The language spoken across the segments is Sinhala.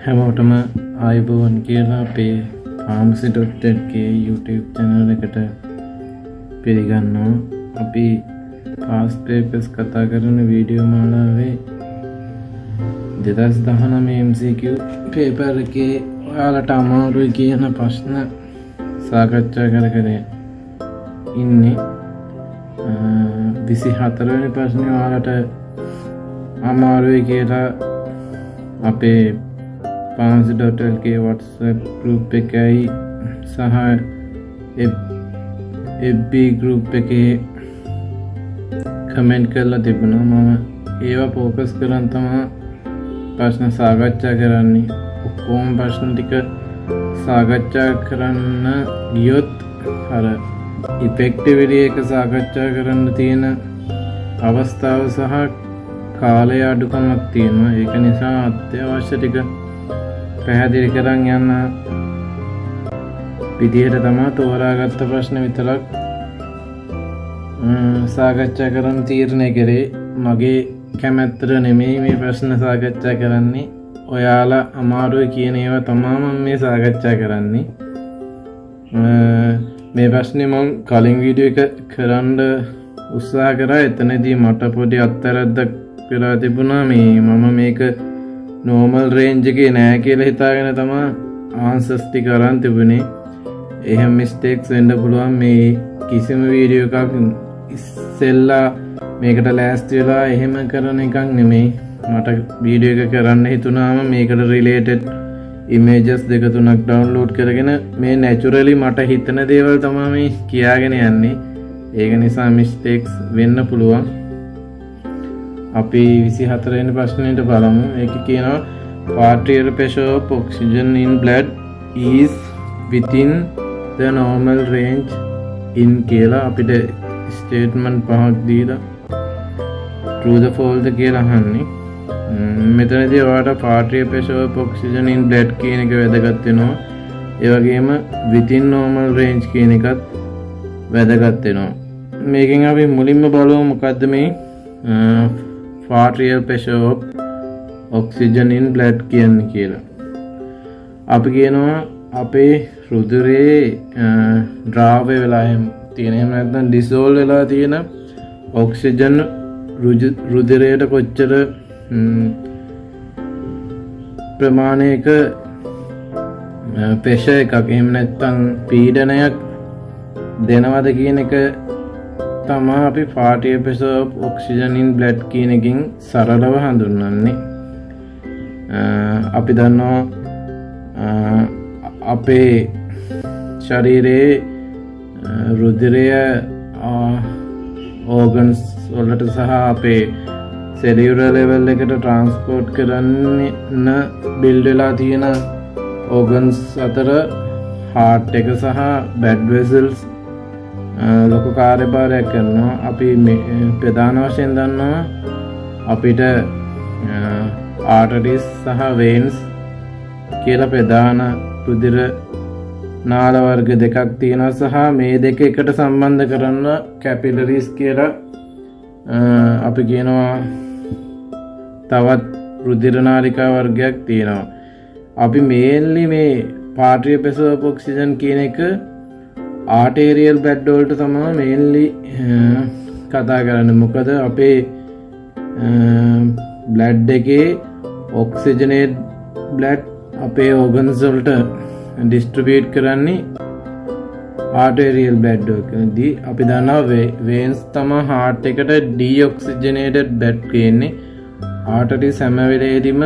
හැමෝටම ආයුබෝවන් කියලා අපේ pharmacy.lk YouTube channel එකට පිළිගන්නවා. අපි past papers කතා කරන වීඩියෝ මාලාවේ 2019 MCQ paper එකේ ඔයාලට අමාරුයි කියන ප්‍රශ්න සාකච්ඡා කර ඉන්නේ. 24 වෙනි ප්‍රශ්නේ ඔයාලට අමාරුයි කියලා අපේ pharmacy.lk WhatsApp group එකයි සහ FB group එකේ කමෙන්ට් කරලා තිබුණා. මම ඒවා ફોකස් කරන් තමයි ප්‍රශ්න සාකච්ඡා කරන්නේ. ඔක්කොම ප්‍රශ්න ටික සාකච්ඡා කරන්න ගියොත් අර ඉෆෙක්ටිව්ලි එක සාකච්ඡා කරන්න තියෙන අවස්ථාව සහ කාලය අඩුකමක් තියෙනවා. ඒක නිසා අත්‍යවශ්‍ය ටික පැහැදිලි කරන් යන්න විදියට තමයි තෝරාගත්ත ප්‍රශ්න විතරක් සාකච්ඡා කරන්න තීරණය කරේ. මගේ කැමැත්තට නෙමෙයි මේ ප්‍රශ්න සාකච්ඡා කරන්නේ. ඔයාලා අමාරුයි කියන ඒවා තමයි මම මේ සාකච්ඡා කරන්නේ. මේ ප්‍රශ්නේ මම කලින් වීඩියෝ එක කරන්න උත්සාහ කරා. එතනදී මට පොඩි අත්තරද්දක් වෙලා තිබුණා. මම මේක නෝමල් රේන්ජ් එකේ නෑ කියලා හිතාගෙන තමයි ආන්සර්ස් ටික අරන් තිබුණේ. එහෙම මිස්ටේක්ස් වෙන්න පුළුවන්. මේ කිසිම වීඩියෝ එකක් ඉස්සෙල්ලා මේකට ලෑස්ති වෙලා එහෙම කරන එකක් නෙමෙයි. මට වීඩියෝ එක කරන්න හිතුණාම මේකට රිලේටඩ් ඉමේජස් දෙක තුනක් ඩවුන්ලෝඩ් කරගෙන මේ නැචරලි මට හිතන දේවල් තමයි මේ කියාගෙන යන්නේ. ඒක නිසා මිස්ටේක්ස් වෙන්න පුළුවන්. අපි 24 වෙනි ප්‍රශ්නෙට බලමු. ඒක කියනවා arterial pressure of oxygen in blood is within the normal range in කියලා අපිට ස්ටේට්මන්ට් පහක් දීලා true the false කියලා අහන්නේ. මෙතනදී ඔයාලට arterial pressure of oxygen in blood කියන එක වැදගත් වෙනවා. ඒ වගේම within normal range කියන එකත් වැදගත් වෙනවා. මේකෙන් අපි මුලින්ම බලමු මොකද්ද මේ arterial pressure of oxygen in blood කියන්නේ කියලා. අපි කියනවා අපේ රුධිරයේ ද්‍රාව්‍ය වෙලා තියෙන, එහෙම නැත්නම් ඩිසෝල් වෙලා තියෙන ඔක්සිජන් රුධිරයට කොච්චර ප්‍රමාණයක ප්‍රෙෂර් එකක් එහෙම නැත්නම් පීඩනයක් දෙනවද කියන එක තමයි අපි arterial pressure of oxygen in blood කියන එකකින් සරලව හඳුන්වන්නේ. අපි දන්නවා අපේ ශරීරයේ රුධිරය ඕගන්ස් වලට සහ අපේ සෙලියුලර් ලෙවල් එකට ට්‍රාන්ස්පෝර්ට් කරන්න බිල්ඩ් වෙලා තියෙන ඕගන්ස් අතර හાર્ට් එක සහ බ්ලඩ් වෙසල්ස් ලොකු කාර්යභාරයක් කරනවා. අපි ප්‍රධාන වශයෙන් දන්නවා අපිට ආර්ටරිස් සහ වේන්ස් කියලා ප්‍රධාන රුධිර නාල වර්ග දෙකක් තියෙනවා සහ මේ දෙක එකට සම්බන්ධ කරන කැපිලරිස් කියලා අපි කියනවා තවත් රුධිර නාලිකා වර්ගයක් තියෙනවා. අපි මේන්ලි මේ arterial pressure of oxygen කියන එක ආර්ටේරියල් බ්ලඩ් වලට තමයි මේන්ලි කතා කරන්නේ. මොකද අපේ බ්ලඩ් එකේ ඔක්සිජනේට් බ්ලඩ් අපේ ඕගන්ස් වලට ඩිස්ට්‍රිබියුට් කරන්නේ ආර්ටේරියල් බ්ලඩ් වලදී. අපි දන්නවා වේන්ස් තමයි හાર્ට් එකට ඩිඔක්සිජනේටඩ් බ්ලඩ් කියන්නේ. ආර්ටරිස් හැම වෙලේදීම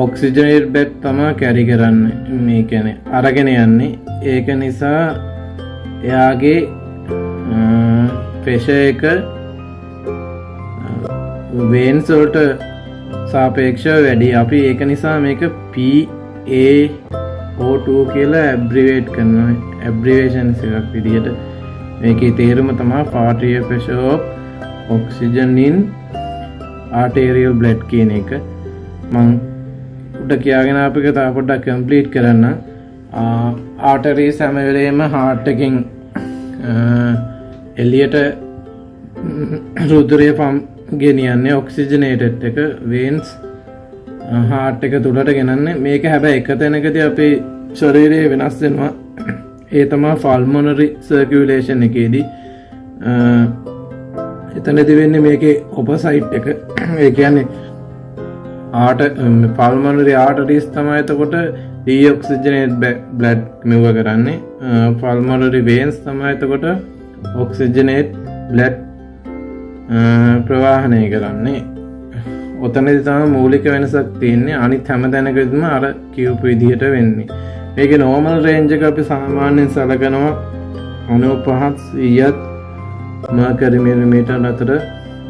ඔක්සිජනේට් බ්ලඩ් තමයි කැරි කරන්නේ. මේ කියන්නේ අරගෙන යන්නේ. ඒක නිසා එයාගේ ප්‍රෙෂර් එක වේන්ස් වලට සාපේක්ෂව වැඩි. අපි ඒක නිසා මේක PaO2 කියලා ඇබ්‍රිවේට් කරනවා. ඇබ්‍රිවේෂන්ස් එකක් විදිහට. මේකේ තේරුම තමයි arterial pressure of oxygen in arterial blood කියන එක. මම උඩ කියාගෙන අපිට තව පොඩ්ඩක් කම්ප්ලීට් කරන්න. ආර්ටරිස් හැම වෙලේම හાર્ට් එකෙන් එළියට රුධිරය ගෙනියන්නේ ඔක්සිජනේටඩ් එක. වේන්ස් හાર્ට් එක තුලට ගෙනන්නේ. මේක හැබැයි එක තැනකදී අපේ ශරීරයේ වෙනස් වෙනවා. ඒ තමයි පල්මොනරි සර්කියුලේෂන් එකේදී. එතනදී වෙන්නේ මේකේ ඔපොසයිට් එක. ඒ කියන්නේ පල්මොනරි ආටරිස් තමයි එතකොට ඩීօක්සිජනේට් බ්ලඩ් මෙව කරන්නේ. පල්මොනරි වේන්ස් තමයි එතකොට ඔක්සිජනේට් බ්ලඩ් ප්‍රවාහනය කරන්නේ. ඔතනදී තමයි මූලික වෙනසක් තියෙන්නේ. අනිත් හැම තැනකදීම අර කියපු විදිහට වෙන්නේ. මේකේ normal range එක අපි සාමාන්‍යයෙන් සලකනවා 95 mercury millimeter අතර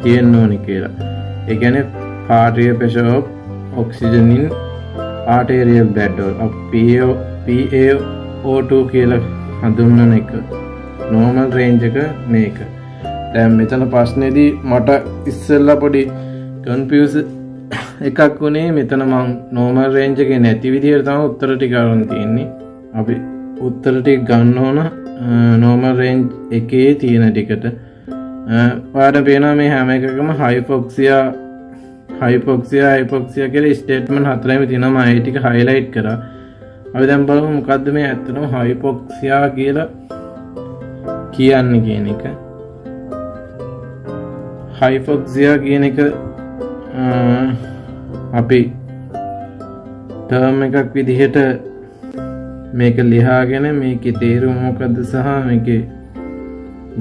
තියෙන්න ඕනි කියලා. ඒ කියන්නේ partial pressure of oxygen in arterial blood PaO2 කියලා හඳුන්වන එක. normal range එක මේක. දැන් මෙතන ප්‍රශ්නේදී මට ඉස්සෙල්ලා පොඩි confuse එකක් වුණේ මෙතන මම normal range එකේ නැති විදිහට තමයි උත්තර ටික අරන් තියෙන්නේ. අපි උත්තර ටික ගන්න ඕන normal range එකේ තියෙන ටිකට. ඔයාලට පේනවා මේ හැම එකකම hypoxia කියලා ස්ටේට්මන්ට් හතරෙම තියෙනවා. මම ඒ ටික highlight කරා. අපි දැන් බලමු මොකද්ද මේ ඇත්තටම hypoxia කියලා කියන්නේ කියන එක. hypoxia කියන එක අපි ටර්ම් එකක් විදිහට මේක ලියාගෙන මේකේ තේරුම මොකද්ද සහ මේකේ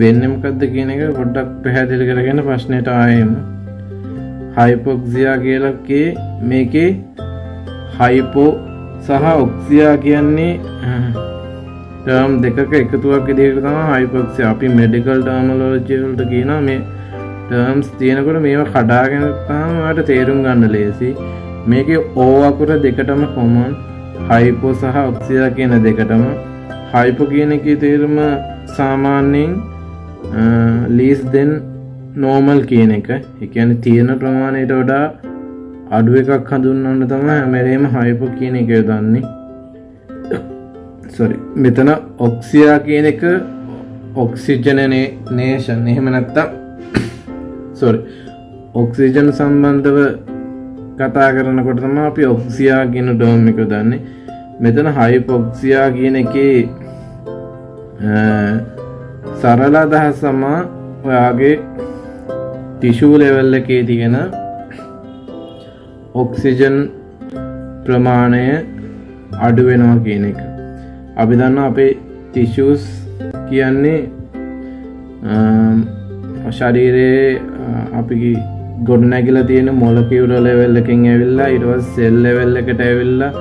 වෙන්නේ මොකද්ද කියන එක පොඩ්ඩක් පැහැදිලි කරගෙන ප්‍රශ්නෙට ආයෙම. hypoxia කියලා මේකේ hypo සහ oxia කියන්නේ ටර්ම් දෙකක එකතුවක් විදිහට තමයි hypoxia. අපි මෙඩිකල් ටර්මිනොලොජි වලට කියනවා මේ ටර්ම්ස් තියෙනකොට මේවා කඩාගෙන තාම ඔයාලට තේරුම් ගන්න ලේසි. මේකේ O අකුර දෙකටම කොමන් hypo සහ oxia කියන දෙකටම. hypo කියන එකේ තේරුම සාමාන්‍යයෙන් less than normal කියන එක. ඒ කියන්නේ තියෙන ප්‍රමාණයට වඩා අඩු එකක් හඳුන්වන්න තමයි හැම වෙලේම hypo කියන එක යොදන්නේ. මෙතන oxia කියන එක oxygenation එහෙම නැත්තම් ඔක්සිජන් සම්බන්ධව කතා කරනකොට තමයි අපි ඔක්සියා කියන ටර්ම් එක දාන්නේ. මෙතන hypoxia කියන එකේ සරල අදහස තමයි ඔයාගේ ටිෂු ලෙවල් එකේ තියෙන ඔක්සිජන් ප්‍රමාණය අඩු වෙනවා කියන එක. අපි දන්නවා අපේ ටිෂුස් කියන්නේ ශරීරයේ අපි ගොඩනැගිලා තියෙන මොලකියුලර් ලෙවල් එකකින් ඇවිල්ලා ඊට පස්සේ සෙල් ලෙවල් එකට ඇවිල්ලා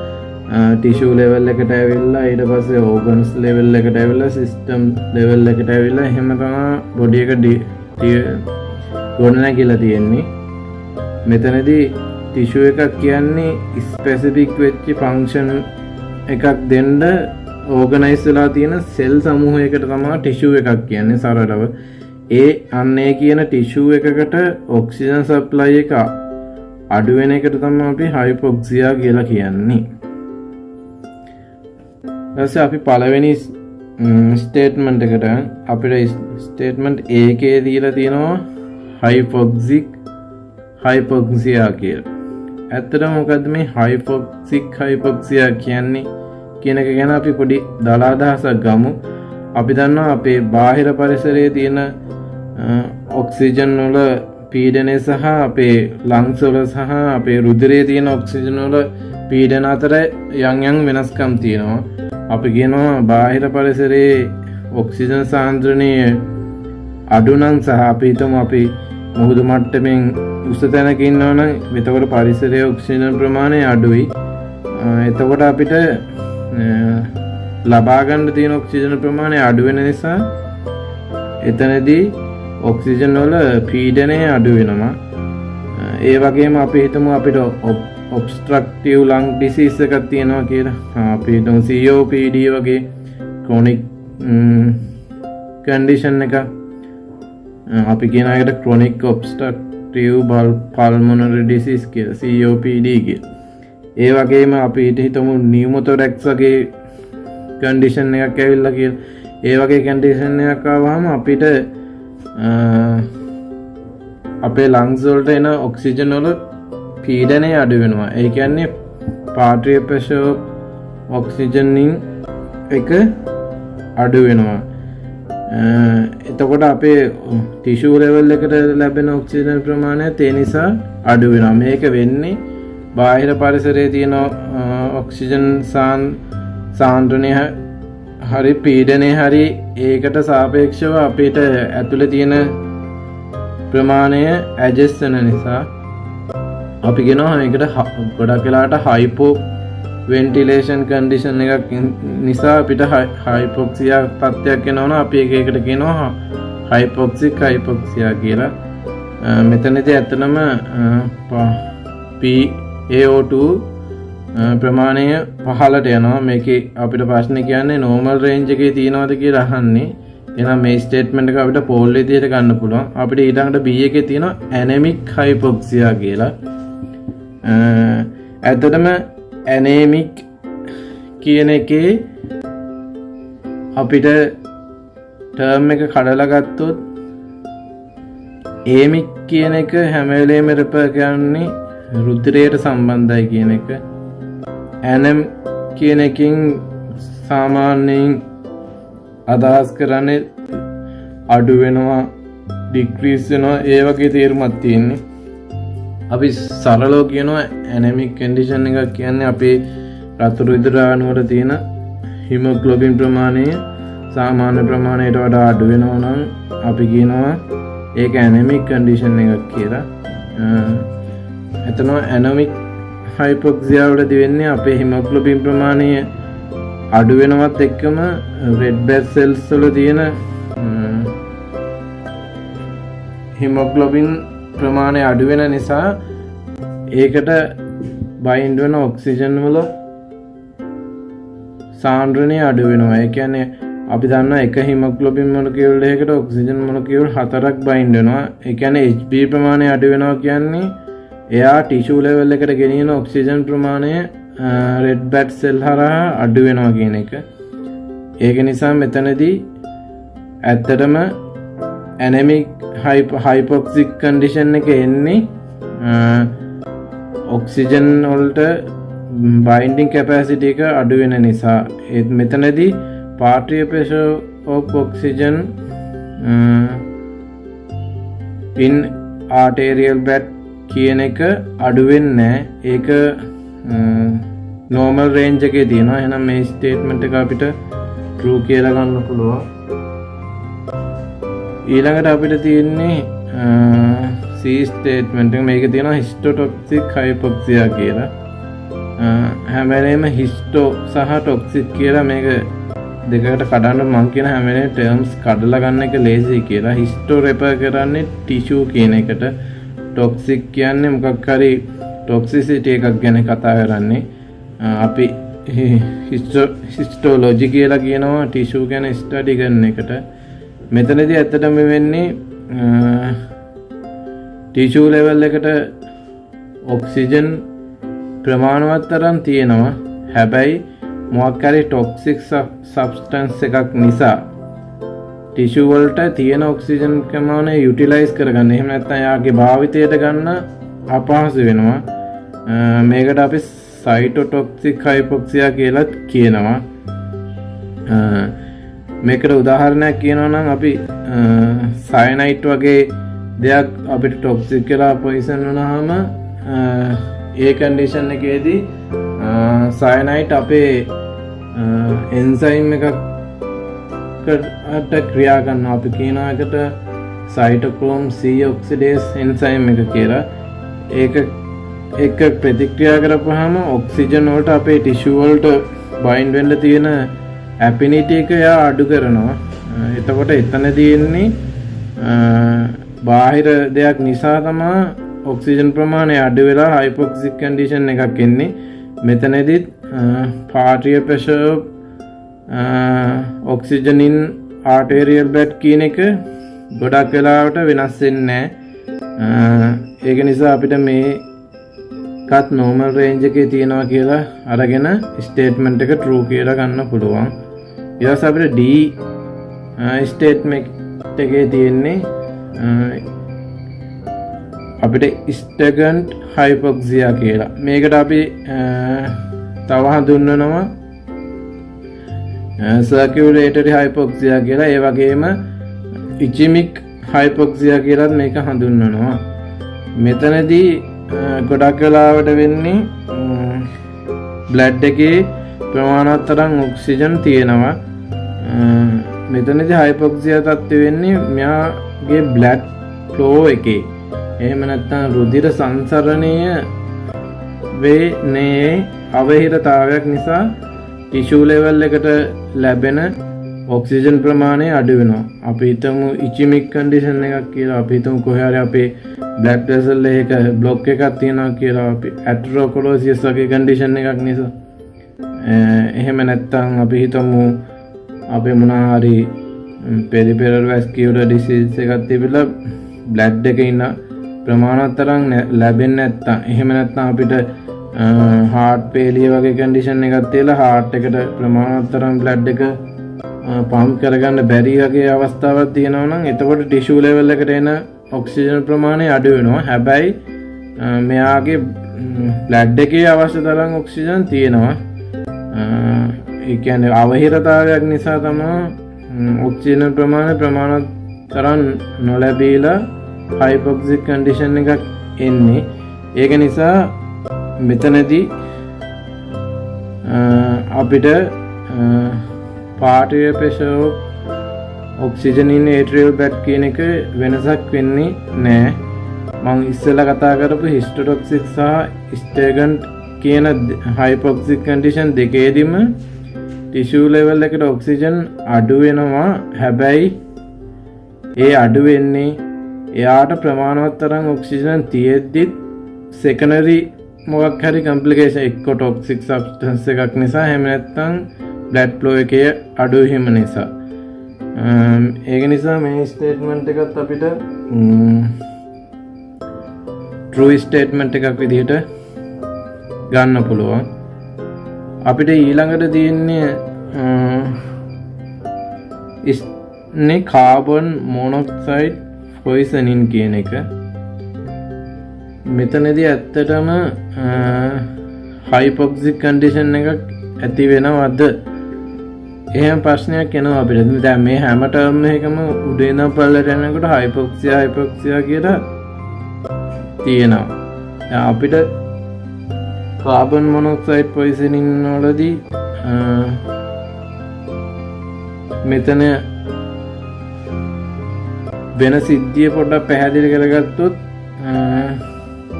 ටිෂු ලෙවල් එකට ඇවිල්ලා ඊට පස්සේ ඕගන්ස් ලෙවල් එකට ඇවිල්ලා සිස්ටම් ලෙවල් එකට ඇවිල්ලා එහෙම තමයි බොඩි එක ගොඩනැගිලා තියෙන්නේ. මෙතනදී ටිෂු එකක් කියන්නේ ස්පෙસિෆික් වෙච්ච ෆන්ක්ෂන් එකක් දෙන්න ඕගනයිස් වෙලා තියෙන සෙල් සමූහයකට තමයි ටිෂු එකක් කියන්නේ සරලව. අන්නේ කියන ටිෂු එකකට ඔක්සිජන් සප්ලයි එක අඩු වෙන එකට තමයි අපි hypoxia කියලා කියන්නේ. ඊපස්සේ අපි පළවෙනි ස්ටේට්මන්ට් එකට අපිට ස්ටේට්මන්ට් A එකේ දීලා තියෙනවා hypoxia කියලා. ඇත්තටම මොකද්ද මේ hypoxia කියන්නේ කියන එක ගැන අපි පොඩි දල අදහසක් ගමු. අපි දන්නවා අපේ බාහිර පරිසරයේ තියෙන ඔක්සිජන් වල පීඩනය සහ අපේ ලංග්ස් වල සහ අපේ රුධිරයේ තියෙන ඔක්සිජන් වල පීඩන අතර යම් වෙනස්කම් තියෙනවා. අපි කියනවා බාහිර පරිසරයේ ඔක්සිජන් සාන්ද්‍රණය අඩු නම් සහ අපි හිතමු අපි මුහුදු මට්ටමින් උස තැනක ඉන්නවා නම් එතකොට පරිසරයේ ඔක්සිජන් ප්‍රමාණය අඩුයි. එතකොට අපිට ලබා ගන්න තියෙන ඔක්සිජන් ප්‍රමාණය අඩු වෙන නිසා එතනදී ඔක්සිජන් වල පීඩනය අඩු වෙනවා. ඒ වගේම අපි හිතමු අපිට obstructive lung disease එකක් තියෙනවා කියලා. අපි හිතමු COPD වගේ chronic condition එක. අපි කියන එකට chronic obstructive pulmonary disease කියලා COPD කියලා. ඒ වගේම අපි හිතමු pneumothorax වගේ condition එකක් ඇවිල්ලා කියලා. ඒ වගේ condition එකක් ආවම අපිට අපේ lungs වලට එන ඔක්සිජන් වල පීඩනය අඩු වෙනවා. ඒ කියන්නේ පාර්ටිය ප්‍රෙෂර් ඔක්සිජන් එක අඩු වෙනවා. එතකොට අපේ ටිෂූ ලෙවල් එකට ලැබෙන ඔක්සිජන් ප්‍රමාණයත් ඒ නිසා අඩු වෙනවා. මේක වෙන්නේ බාහිර පරිසරයේ තියෙන ඔක්සිජන් සාන්ද්‍රණය හරි පීඩනය හරි ඒකට සාපේක්ෂව අපිට ඇතුළේ තියෙන ප්‍රමාණය ඇඩ්ජස්ට් වෙන නිසා අපි කියනවා මේකට ගොඩක් වෙලාවට හයිපෝ වෙන්ටිලේෂන් කන්ඩිෂන් එකක් නිසා අපිට හයිපොක්සියා තත්ත්වයක් එනවා. අපි ඒකට කියනවා හයිපොක්සියා කියලා. මෙතනදී ඇත්තටම PaO2 ප්‍රමාණය පහළට යනවා. මේකේ අපිට ප්‍රශ්නේ කියන්නේ නෝමල් රේන්ජ් එකේ තියෙනවද කියලා අහන්නේ. එහෙනම් මේ ස්ටේට්මන්ට් එක අපිට පෝල් විදිහට ගන්න පුළුවන්. අපිට ඊළඟට B එකේ තියෙනවා ඇනෙමික් හයිපොක්සියා කියලා. ඇත්තටම ඇනේමික් කියන එකේ අපිට ටර්ම් එක කඩලා ගත්තොත් ඒමික් කියන එක හැම වෙලේම රෙෆර් කරන්නේ රුධිරයට සම්බන්ධයි කියන එක. ඇනම් කියන එකකින් සාමාන්‍යයෙන් අදහස් කරන්නේ අඩු වෙනවා, ඩික්‍රීස් වෙනවා, ඒ වගේ තේරුමක් තියෙන්නේ. අපි සරලව කියනවා ඇනමික් කන්ඩිෂන් එකක් කියන්නේ අපේ රතු රුධිර අණු වල තියෙන හිමොග්ලොබින් ප්‍රමාණය සාමාන්‍ය ප්‍රමාණයට වඩා අඩු වෙනවා නම් අපි කියනවා ඒක ඇනමික් කන්ඩිෂන් එකක් කියලා. එතන ඇනමික් හයිපොක්සියා වලදී වෙන්නේ අපේ හිමොග්ලොබින් ප්‍රමාණය අඩු වෙනවත් එක්කම රෙඩ් බ්ලඩ් සෙල්ස් වල තියෙන හිමොග්ලොබින් ප්‍රමාණය අඩු වෙන නිසා ඒකට බයින්ඩ් වෙන ඔක්සිජන් වල සාන්ද්‍රණය අඩු වෙනවා. ඒ කියන්නේ අපි දන්නවා එක හිමොග්ලොබින් මොලකියුල් එකකට ඔක්සිජන් මොලකියුල් 4ක් බයින්ඩ් වෙනවා. ඒ කියන්නේ Hb ප්‍රමාණය අඩු වෙනවා කියන්නේ එයා ටිෂූ ලෙවල් එකට ගෙනියන ඔක්සිජන් ප්‍රමාණය රෙඩ් බ්ලඩ් සෙල් හරහා අඩු වෙනවා කියන එක. ඒක නිසා මෙතනදී ඇත්තටම ඇනෙමික් හයිපොක්සික් කන්ඩිෂන් එක එන්නේ ඔක්සිජන් වලට බයින්ඩින් කැපැසිටි එක අඩු වෙන නිසා. මෙතනදී පාර්ටිය pressure of oxygen in arterial blood කියන එක අඩු වෙන්නේ නැහැ. ඒක නෝමල් රේන්ජ් එකේ තියෙනවා. එහෙනම් මේ ස්ටේට්මන්ට් එක අපිට ට්‍රූ කියලා ගන්න පුළුවන්. ඊළඟට අපිට තියෙන්නේ C ස්ටේට්මන්ට් එක. මේක තියෙනවා හිස්ටෝටොක්සික් හයිපොක්සියා කියලා. හැම වෙලේම හිස්ටෝ සහ ටොක්සික් කියලා මේක දෙකකට කඩන්න මම කියන හැම වෙලේම ටර්ම්ස් කඩලා ගන්න එක ලේසි කියලා. හිස්ටෝ රෙෆර් කරන්නේ ටිෂූ කියන එකට. ටොක්සික් කියන්නේ මොකක් හරි ටොක්සිසිටි එකක් ගැන කතා කරන්නේ. අපි හිස්ටෝලොජි කියලා කියනවා ටිෂූ ගැන ස්ටඩි කරන එකට. මෙතනදී ඇත්තටම වෙන්නේ ටිෂූ ලෙවල් එකට ඔක්සිජන් ප්‍රමාණවත් තරම් තියෙනවා. හැබැයි මොකක් හරි ටොක්සික් සබ්ස්ටන්ස් එකක් නිසා ටිෂූ වලට තියෙන ඔක්සිජන් ප්‍රමාණය යුටිලයිස් කරගන්න. එහෙම නැත්නම් යාගේ භාවිතයට ගන්න අපහසු වෙනවා. මේකට අපි සයිටෝටොක්සික් හයිපොක්සියා කියලා කියනවා. මේකට උදාහරණයක් කියනවා නම් අපි සයනයිට් වගේ දෙයක් අපිට ටොක්සික් කියලා පොයිසන් වුණාම ඒ කන්ඩිෂන් එකේදී සයනයිට් අපේ එන්සයිම් එකකට ක්‍රියා කරනවා. අපි කියනවා එකට සයිටෝක්‍රෝම් C ඔක්සිඩේස් එන්සයිම් එක කියලා. ඒක එක ප්‍රතික්‍රියා කරපුවාම ඔක්සිජන් වලට අපේ ටිෂූ වලට බයින්ඩ් වෙන්න තියෙන ඇෆිනිටි එක යා අඩු කරනවා. එතකොට එතනදී එන්නේ බාහිර දෙයක් නිසා තමයි ඔක්සිජන් ප්‍රමාණය අඩු වෙලා හයිපොක්සික් කන්ඩිෂන් එකක් එන්නේ. මෙතනදිත් පාර්ටිය pressure oxygen in arterial blood කියන එක ගොඩක් වෙලාවට වෙනස් වෙන්නේ නැහැ. ඒක නිසා අපිට මේකත් නෝමල් රේන්ජ් එකේ තියෙනවා කියලා අරගෙන ස්ටේට්මන්ට් එක ට්‍රූ කියලා ගන්න පුළුවන්. ඊට අපිට D ස්ටේට්මන්ට් එකේ තියෙන්නේ අපිට ස්ටගන්ට් හයිපොක්සියා කියලා. මේකට අපි තව හඳුන්වනවා සර්කියුලේටරි හයිපොක්සියා කියලා. ඒ වගේම ඉචිමික් හයිපොක්සියා කියලාත් මේක හඳුන්වනවා. මෙතනදී ගොඩක් වෙලාවට වෙන්නේ බ්ලඩ් එකේ ප්‍රමාණවත් තරම් ඔක්සිජන් තියෙනවා. මෙතනදී හයිපොක්සියා තත්ත්වය වෙන්නේ මෙයාගේ බ්ලඩ් ෆ්ලෝ එකේ. එහෙම නැත්නම් රුධිර සංසරණය වෙන්නේ අවහිරතාවයක් නිසා ටිෂු ලෙවල් එකට ලැබෙන ඔක්සිජන් ප්‍රමාණය අඩු වෙනවා. අපි හිතමු ඉචිමික් කන්ඩිෂන් එකක් කියලා. අපි හිතමු කොහේ හරි අපේ බ්ලඩ් වෙසල් එක බ්ලොක් එකක් තියෙනවා කියලා. අපි ඇටරෝකොලොසිස් වගේ කන්ඩිෂන් එකක් නිසා. එහෙම නැත්නම් අපි හිතමු අපේ මොනවා හරි පෙරිෆෙරල් වැස්කියුලර් ඩිසීස් එකක් තිබිලා බ්ලඩ් එකේ ඉන්න ප්‍රමාණවත් තරම් ලැබෙන්නේ නැත්නම්, එහෙම නැත්නම් අපිට හાર્ට් ෆේලියර් වගේ කන්ඩිෂන් එකක් තියලා හાર્ට් එකට ප්‍රමාණවත් තරම් බ්ලඩ් එක පම්ප් කරගන්න බැරි වගේ අවස්ථාවක් තියෙනවා නම් එතකොට ටිෂු ලෙවල් එකට එන ඔක්සිජන් ප්‍රමාණය අඩු වෙනවා. හැබැයි මෙයාගේ බ්ලඩ් එකේ අවශ්‍ය තරම් ඔක්සිජන් තියෙනවා. ඒ කියන්නේ අවහිරතාවයක් නිසා තමයි ඔක්සිජන් ප්‍රමාණවත් තරම් නොලැබීලා හයිපොක්සික් කන්ඩිෂන් එකක් එන්නේ. ඒක නිසා මෙතනදී අපිට පාටිය ප්‍රෙෂර් ඔක්සිජන් ඉන් ඒට්‍රියල් බෙඩ් කියන එක වෙනසක් වෙන්නේ නැහැ. මම ඉස්සෙල්ලා කතා කරපු හිස්ටොටොක්සික් සහ ස්ටේගන්ට් කියන හයිපොක්සික් කන්ඩිෂන් දෙකේදීම ටිෂු ලෙවල් එකට ඔක්සිජන් අඩු වෙනවා. හැබැයි ඒ අඩු වෙන්නේ එයාට ප්‍රමාණවත් තරම් ඔක්සිජන් තියෙද්දිත් සෙකන්ඩරි මොකක් හරි කම්ප්ලිකේෂන් එක්ක ටොක්සික් සබ්ස්ටන්ස් එකක් නිසා, එහෙම නැත්නම් බ්ලඩ් ෆ්ලෝ එකේ අඩු වීම නිසා. ඒක නිසා මේ ස්ටේට්මන්ට් එකත් අපිට ට්‍රූ ස්ටේට්මන්ට් එකක් විදිහට ගන්න පුළුවන්. අපිට ඊළඟට තියෙන්නේ කාබන් මොනොක්සයිඩ් පොයිසනින් කියන එක. මෙතනදී ඇත්තටම හයිපොක්සික් කන්ඩිෂන් එකක් ඇති වෙනවද? එහෙම ප්‍රශ්නයක් එනවා අපිට. දැන් මේ හැම ටර්ම් එකකම උඩේ ඉඳන් පල්ලට යනකොට හයිපොක්සියා කියලා තියෙනවා. දැන් අපිට කාබන් මොනොක්සයිඩ් පොයිසනින් වලදී මෙතන වෙන සිද්ධිය පොඩ්ඩක් පැහැදිලි කරගත්තොත්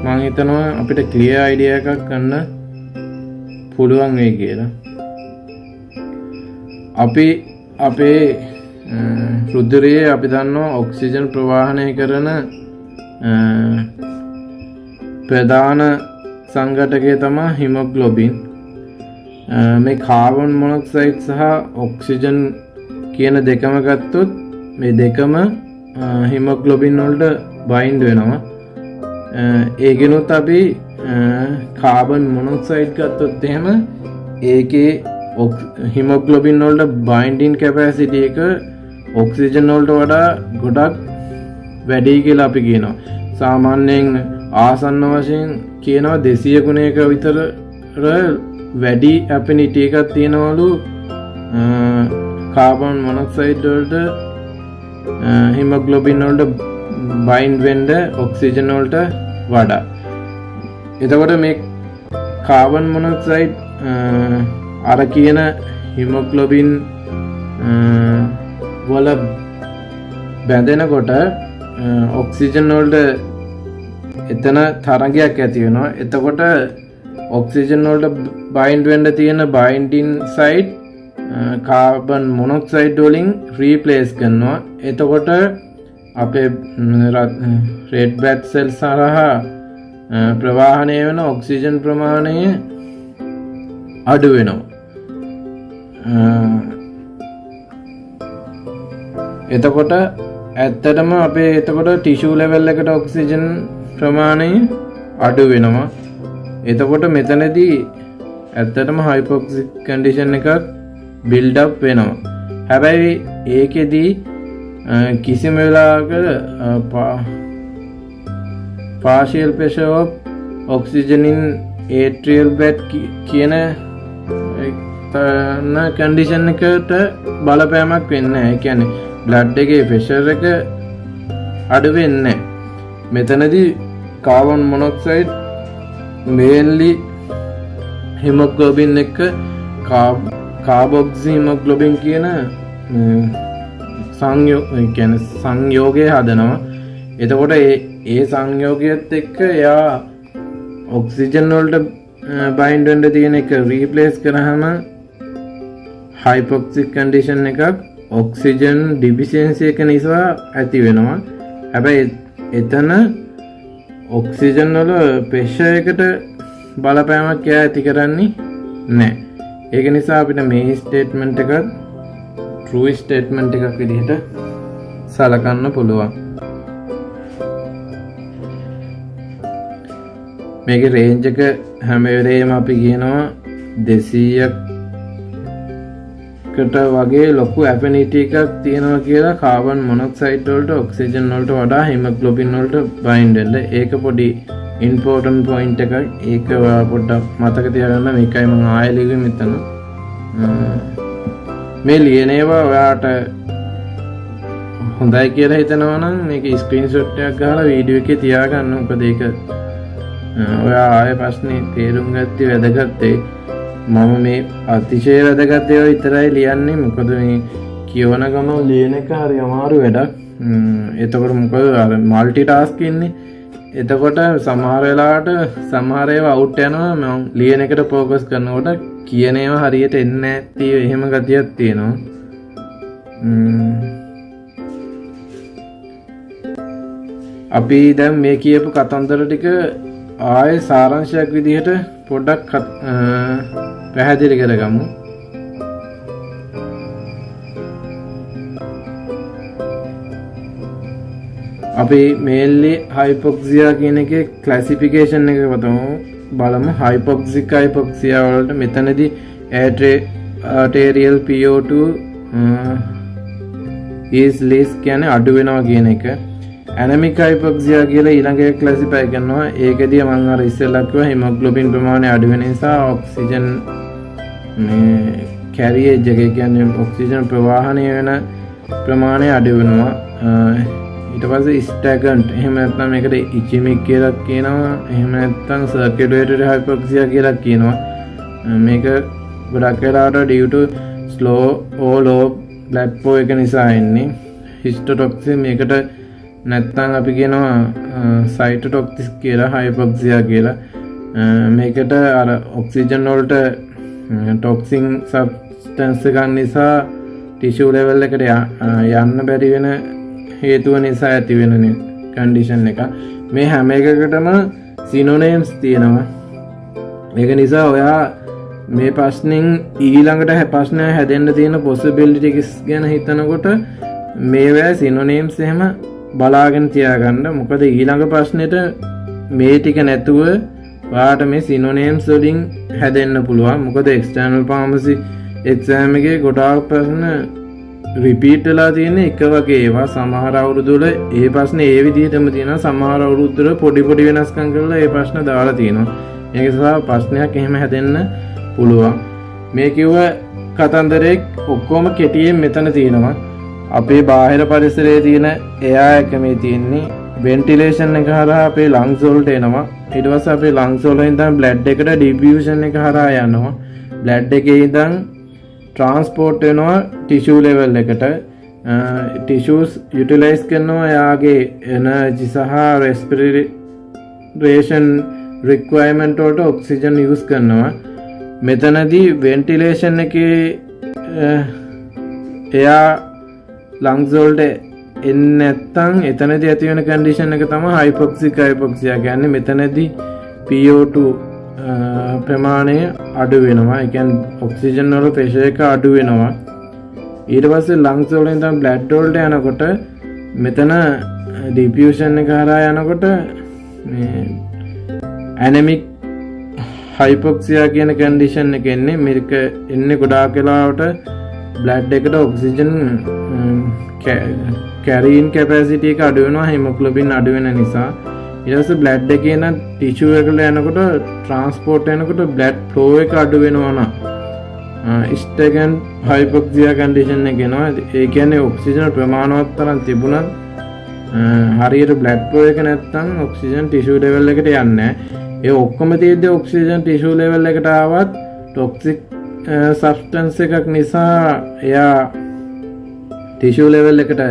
මම හිතනවා අපිට ක්ලියර් අයිඩියා එකක් ගන්න පුළුවන් වෙයි කියලා. අපි අපේ රුධිරයේ අපි දන්නවා ඔක්සිජන් ප්‍රවාහනය කරන ප්‍රධාන සංඝටකය තමයි හිමොග්ලොබින්. මේ කාබන් මොනොක්සයිඩ් සහ ඔක්සිජන් කියන දෙකම ගත්තොත් මේ දෙකම හිමොග්ලොබින් වලට බයින්ඩ් වෙනවා. ඒකෙනුත් අපි කාබන් මොනොක්සයිඩ් ගත්තොත් එහෙම ඒකේ හිමොග්ලොබින් වලට බයින්ඩින් කැපැසිටි එක ඔක්සිජන් වලට වඩා ගොඩක් වැඩි කියලා අපි කියනවා. සාමාන්‍යයෙන් ආසන්න වශයෙන් කියනවා 200 ගුණයක විතර වැඩි ඇපිනිටි එකක් තියෙනවලු කාබන් මොනොක්සයිඩ් වලට හිමොග්ලොබින් වලට බයින්ඩ් වෙන්න ඔක්සිජන් වලට වඩා. එතකොට මේ කාබන් මොනොක්සයිඩ් අර කියන හිමොග්ලොබින් වල බැඳෙනකොට ඔක්සිජන් වලට එතන තරංගයක් ඇති වෙනවා. එතකොට ඔක්සිජන් වලට බයින්ඩ් වෙන්න තියෙන බයින්ඩින් සයිඩ් කාබන් මොනොක්සයිඩ් වලින් රීප්ලේස් කරනවා. එතකොට අපේ රෙඩ් බ්ලඩ් සෙල්ස් හරහා ප්‍රවාහනය වෙන ඔක්සිජන් ප්‍රමාණය අඩු වෙනවා. එතකොට ඇත්තටම අපේ එතකොට ටිෂු ලෙවල් එකට ඔක්සිජන් ප්‍රමාණය අඩු වෙනවා. එතකොට මෙතනදී ඇත්තටම හයිපොක්සික් කන්ඩිෂන් එකක් බිල්ඩ් අප් වෙනවා. හැබැයි ඒකෙදී කිසිම වෙලාවක partial pressure of oxygen in atrial bed කියන කන්ඩිෂන් එකට බලපෑමක් වෙන්නේ නැහැ. ඒ කියන්නේ බ්ලඩ් එකේ ප්‍රෙෂර් එක අඩු වෙන්නේ නැහැ. මෙතනදී කාබන් මොනොක්සයිඩ් මේන්ලි හිමොග්ලොබින් එක කාබොක්සි හිමොග්ලොබින් කියන සංයෝගය හදනවා. එතකොට ඒ සංයෝගයත් එක්ක එයා ඔක්සිජන් වලට බයින්ඩ් වෙන්න තියෙන එක රීප්ලේස් කරාම හයිපොක්සික් කන්ඩිෂන් එකක් ඔක්සිජන් ඩිෆිෂියන්සි එක නිසා ඇති වෙනවා. හැබැයි එතන ඔක්සිජන් වල ප්‍රෙෂර් එකට බලපෑමක් ඇති කරන්නේ නැහැ. ඒක නිසා අපිට මේ ස්ටේට්මන්ට් එක ට්‍රූ ස්ටේට්මන්ට් එකක් විදිහට සලකන්න පුළුවන්. මේකේ රේන්ජ් එක හැම වෙලේම අපි කියනවා 200කට වගේ ලොකු ඇෆිනිටි එකක් තියෙනවා කියලා කාබන් මොනොක්සයිඩ් වලට ඔක්සිජන් වලට වඩා හිමොග්ලොබින් වලට බයින්ඩ් වෙන්න. ඒක පොඩි ඉම්පෝටන්ට් පොයින්ට් එකක්. ඒක පොඩ්ඩක් මතක තියාගන්න. මේකයි මම ආයෙ ලියුවේ මෙතන. මේ ලියන ඒවා ඔයාට හොඳයි කියලා හිතනවා නම් මේක ස්ක්‍රීන්ෂොට් එකක් ගහලා වීඩියෝ එකේ තියාගන්න. මොකද ඒක ඔයා ආයෙ ප්‍රශ්නේ තේරුම් ගත්තේ වැදගත්. මම මේ අතිශය වැදගත් ඒවා විතරයි ලියන්නේ. මොකද මේ කියවන ගමන් ලියන එක හරි අමාරු වැඩක්. එතකොට මොකද අර মালටි ටාස්ක් ඉන්නේ. එතකොට සමහර වෙලාවට සමහර ඒවා අවුට් යනවා. මම ලියන එකට ફોකස් කරනකොට කියන ඒවා හරියට එන්නේ නැති එහෙම ගතියක් තියෙනවා. අපි දැන් මේ කියපු කතන්දර ටික ආයේ සාරාංශයක් විදිහට පොඩ්ඩක් පැහැදිලි කරගමු. අපි මේන්ලි හයිපොක්සියා කියන එකේ ක්ලාසිෆිකේෂන් එක බලමු. හයිපොක්සික් හයිපොක්සියා වලට මෙතනදී arterial PO2 is less කියන්නේ අඩු වෙනවා කියන එක. ඇනමික් හයිපොක්සියා කියලා ඊළඟ එක ක්ලාසිෆයි කරනවා. ඒකදී මම අර ඉස්සෙල්ලා කිව්වා හිමොග්ලොබින් ප්‍රමාණය අඩු වෙන නිසා ඔක්සිජන් මේ කැරියේජ් එක කියන්නේ ඔක්සිජන් ප්‍රවාහනය වෙන ප්‍රමාණය අඩු වෙනවා. ඊට පස්සේ ස්ටැගන්ට් එහෙම නැත්නම් මේකට ඉචිමික් කියලා කියනවා. එහෙම නැත්නම් සර්කියුලේටරි හයිපොක්සියා කියලා කියනවා. මේක ගොඩක් වෙලාවට due to slow or low blood flow එක නිසා එන්නේ. හිස්ටොටොක්සින් මේකට නැත්නම් අපි කියනවා සයිටොටොක්සිස් කියලා හයිපොක්සියා කියලා. මේකට අර ඔක්සිජන් වලට ටොක්සින් සබ්ස්ටන්ස් එකක් නිසා ටිෂු ලෙවල් එකට යන්න බැරි වෙන හේතුව නිසා ඇති වෙන කන්ඩිෂන් එක. මේ හැම එකකටම සිනොනිම්ස් තියෙනවා. ඒක නිසා ඔයා මේ ප්‍රශ්نين ඊළඟට ප්‍රශ්නය හැදෙන්න තියෙන possibilities ගැන හිතනකොට මේවා සිනොනිම්ස් එහෙම බලාගෙන තියාගන්න. මොකද ඊළඟ ප්‍රශ්නෙට මේ ටික නැතුව ඔයාට මේ සිනොනිම්ස් වලින් හැදෙන්න පුළුවන්. මොකද එක්ස්ටර්නල් ෆාමසි එක්සෑම් එකේ ගොඩාක් ප්‍රශ්න රිපීට් වෙලා තියෙන එක වගේ ඒවා. සමහර අවුරුදු වල ඒ ප්‍රශ්නේ ඒ විදිහටම තියෙනවා. සමහර අවුරුදු වල පොඩි පොඩි වෙනස්කම් කරලා ඒ ප්‍රශ්න දාලා තියෙනවා. ඒක නිසා ප්‍රශ්නයක් එහෙම හැදෙන්න පුළුවන්. මේ කිව්ව කතන්දරේ ඔක්කොම කෙටියෙන් මෙතන තියෙනවා. අපේ බාහිර පරිසරයේ තියෙන එයා එක මේ තියෙන්නේ වෙන්ටිලේෂන් එක හරහා අපේ ලංග්ස් වලට එනවා. ඊට පස්සේ අපේ ලංග්ස් වලින් ඉඳන් බ්ලඩ් එකට ඩිෆියුෂන් එක හරහා යනවා. බ්ලඩ් එකේ ඉඳන් ට්‍රාන්ස්පෝර්ට් වෙනවා ටිෂු ලෙවල් එකට. ටිෂුස් යුටිලයිස් කරනවා එයාගේ එනර්ජි සහ රෙස්පිරේෂන් රික්වයර්මන්ට් වලට ඔක්සිජන් යූස් කරනවා. මෙතනදී වෙන්ටිලේෂන් එකේ එයා ලංග්ස් වලට එන්නේ නැත්නම් එතනදී ඇති වෙන කන්ඩිෂන් එක තමයි හයිපොක්සික් හයිපොක්සියා කියන්නේ. මෙතනදී PO2 ප්‍රමාණය අඩු වෙනවා. ඒ කියන්නේ ඔක්සිජන් වල ප්‍රෙෂර් එක අඩු වෙනවා. ඊට පස්සේ ලංග්ස් වලින් ඉඳන් බ්ලඩ් වලට යනකොට මෙතන ඩිෆියුෂන් එක හරහා යනකොට මේ ඇනමික් හයිපොක්සියා කියන කන්ඩිෂන් එක එන්නේ. මේක එන්නේ ගොඩාක් වෙලාවට බ්ලඩ් එකට ඔක්සිජන් කැරීන් කැපැසිටි එක අඩු වෙනවා හිමොග්ලොබින් අඩු වෙන නිසා. ඊට පස්සේ බ්ලඩ් එකේ නම් ටිෂුව එකට යනකොට ට්‍රාන්ස්පෝර්ට් වෙනකොට බ්ලඩ් ෆ්ලෝ එක අඩු වෙනවා නම් ස්ටෙගන් හයිපොක්සියා කන්ඩිෂන් එක එනවා. ඒ කියන්නේ ඔක්සිජන් ප්‍රමාණවත් තරම් තිබුණත් හරියට බ්ලඩ් ෆ්ලෝ එක නැත්නම් ඔක්සිජන් ටිෂු ලෙවල් එකට යන්නේ නැහැ. ඒ ඔක්කොම තියෙද්දි ඔක්සිජන් ටිෂු ලෙවල් එකට ආවත් ටොක්සික් සබ්ස්ටන්ස් එකක් නිසා එයා ටිෂු ලෙවල් එකට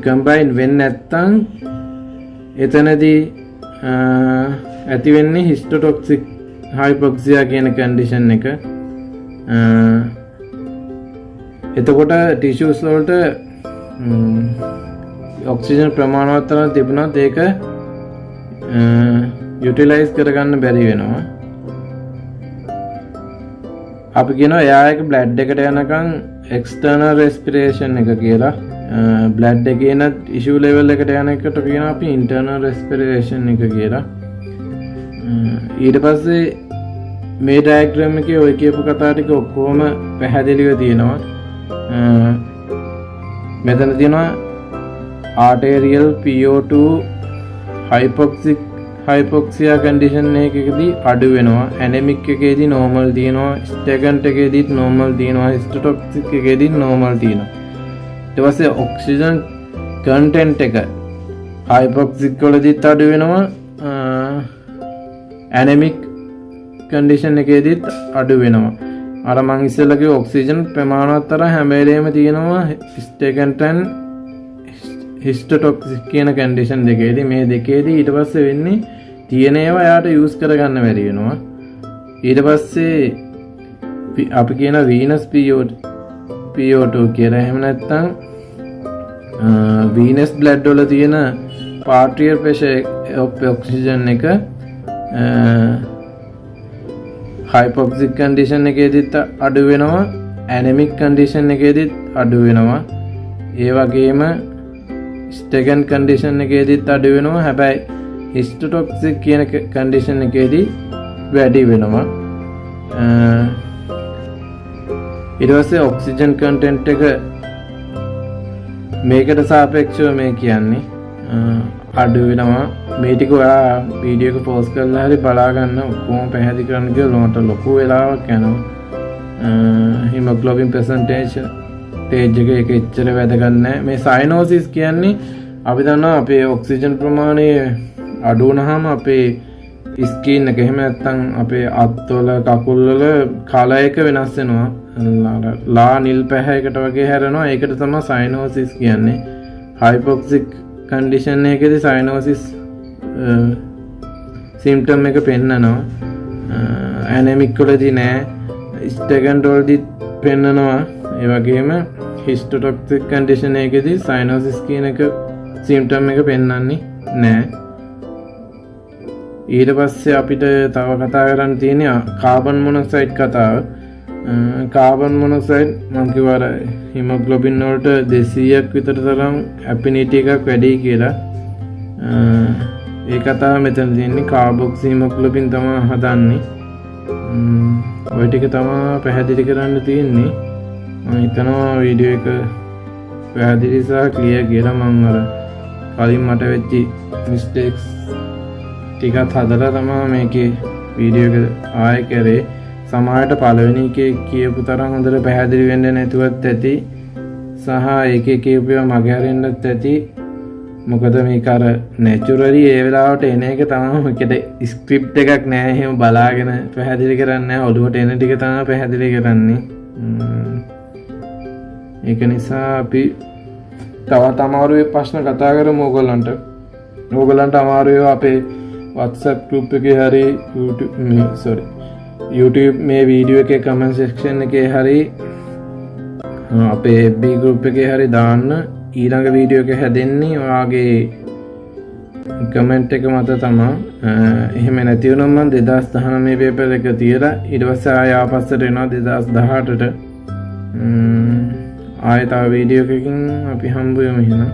කම්බයින් වෙන්නේ නැත්නම් එතනදී ඇති වෙන්නේ හිස්ටොටොක්සික් හයිපොක්සියා කියන කන්ඩිෂන් එක. එතකොට ටිෂුස් වලට ඔක්සිජන් ප්‍රමාණවත් තරම් තිබුණත් ඒක යුටිලයිස් කරගන්න බැරි වෙනවා. අපි කියනවා එයා එක බ්ලඩ් එකට යනකම් එක්ස්ටර්නල් රෙස්පිරේෂන් එක කියලා. බ්ලඩ් එකේ නැත් ටිෂු ලෙවල් එකට යන එකට කියනවා අපි ඉන්ටර්නල් රෙස්පිරේෂන් එක කියලා. ඊට පස්සේ මේ ඩයග්‍රෑම් එකේ ඔය කියපු කතා ටික ඔක්කොම පැහැදිලිව තියෙනවා. මෙතන තියෙනවා arterial PO2 hypoxia condition එකකදී අඩු වෙනවා. anemic එකේදී normal තියෙනවා. stagnant එකේදීත් normal තියෙනවා. histotoxic එකේදීත් normal තියෙනවා. ඊට පස්සේ oxygen content එක hypoxic වලදීත් අඩු වෙනවා. anemic condition එකේදීත් අඩු වෙනවා. අර මං ඉස්සෙල්ලා කිව්ව ඔක්සිජන් ප්‍රමාණවත් තරම් හැම වෙලේම තියෙනවා stagnant and histotoxic කියන condition දෙකේදී. මේ දෙකේදී ඊට පස්සේ වෙන්නේ තියෙන ඒවා යාට යූස් කරගන්න බැරි වෙනවා. ඊට පස්සේ අපි කියන venous PO2 කියලා. එහෙම නැත්නම් venous blood වල තියෙන arterial pressure of oxygen එක hypoxic condition එකේදීත් අඩු වෙනවා. anemic condition එකේදීත් අඩු වෙනවා. ඒ වගේම stagnant condition එකේදීත් අඩු වෙනවා. හැබැයි histotoxic කියන condition එකේදී වැඩි වෙනවා. ඊට පස්සේ oxygen content එක මේකට සාපේක්ෂව මේ කියන්නේ අඩු වෙනවා. මේ ටික ඔයා වීඩියෝ එක පෝස්ට් කරලා හරි බලා ගන්න. ඔක්කොම පැහැදිලි කරන්න කියලා මට ලොකු වෙලාවක් යනවා. hemoglobin percentage එක එච්චර වැදගත් නැහැ. මේ cyanosis කියන්නේ අපි දන්නවා අපේ ඔක්සිජන් ප්‍රමාණය අඩු වුණාම අපේ ස්කින් එක එහෙම නැත්නම් අපේ අත්වල කකුල්වල කලර් එක වෙනස් වෙනවා. ලා නිල් පැහැයකට වගේ හැරෙනවා. ඒකට තමයි cyanosis කියන්නේ. hypoxic condition එකේදී cyanosis symptom එක පෙන්නනවා. anemic වලදී නෑ. stagnant වලදී පෙන්නනවා. ඒ වගේම histotoxic condition එකේදී cyanosis කියන එක symptom එක පෙන්වන්නේ නෑ. ඊට පස්සේ අපිට තව කතා කරන්න තියෙන්නේ කාබන් මොනොක්සයිඩ් කතාව. කාබන් මොනොක්සයිඩ් මම කිව්වා හිමොග්ලොබින් වලට 200ක් විතර තරම් ඇෆිනිටි එකක් වැඩි කියලා. ඒ කතාව මෙතන තියෙන්නේ. කාබොක්සි හිමොග්ලොබින් තමයි හදන්නේ. ඔය ටික තමයි පැහැදිලි කරන්න තියෙන්නේ. මම හිතනවා වීඩියෝ එක පැහැදිලි සහ ක්ලියර් කියලා. මම අර කලින් මට වෙච්ච මිස්ටේක්ස් ටිකක් හදලා තමයි මේකේ වීඩියෝ එක ආයෙ කරේ. සමහරට පළවෙනි එකේ කියපු තරම් හොඳට පැහැදිලි වෙන්නේ නැතුවත් ඇති. සහ ඒකේ කියපුවා මගේ හරින්නත් ඇති. මොකද මේක අර නැචරලි ඒ වෙලාවට එන එක තමයි. මොකද ස්ක්‍රිප්ට් එකක් නැහැ. එහෙම බලාගෙන පැහැදිලි කරන්නේ නැහැ. ඔළුවට එන ටික තමයි පැහැදිලි කරන්නේ. ඒක නිසා අපි තවත් අමාරුවේ ප්‍රශ්න කතා කරමු ඕගොල්ලන්ට. ඕගොල්ලන්ට අමාරුවේ අපේ WhatsApp group එකේ හරි YouTube මේ වීඩියෝ එකේ comment section එකේ හරි අපේ FB group එකේ හරි දාන්න. ඊළඟ වීඩියෝ එක හැදෙන්නේ ඔයාගේ කමෙන්ට් එක මත තමයි. එහෙම නැති වුණොත් මම 2019 පේපර් එක තියලා ඊට පස්සේ ආය ආපස්සට එනවා 2018ට. ආයෙ තව වීඩියෝ එකකින් අපි හම්බ වෙමු එහෙනම්.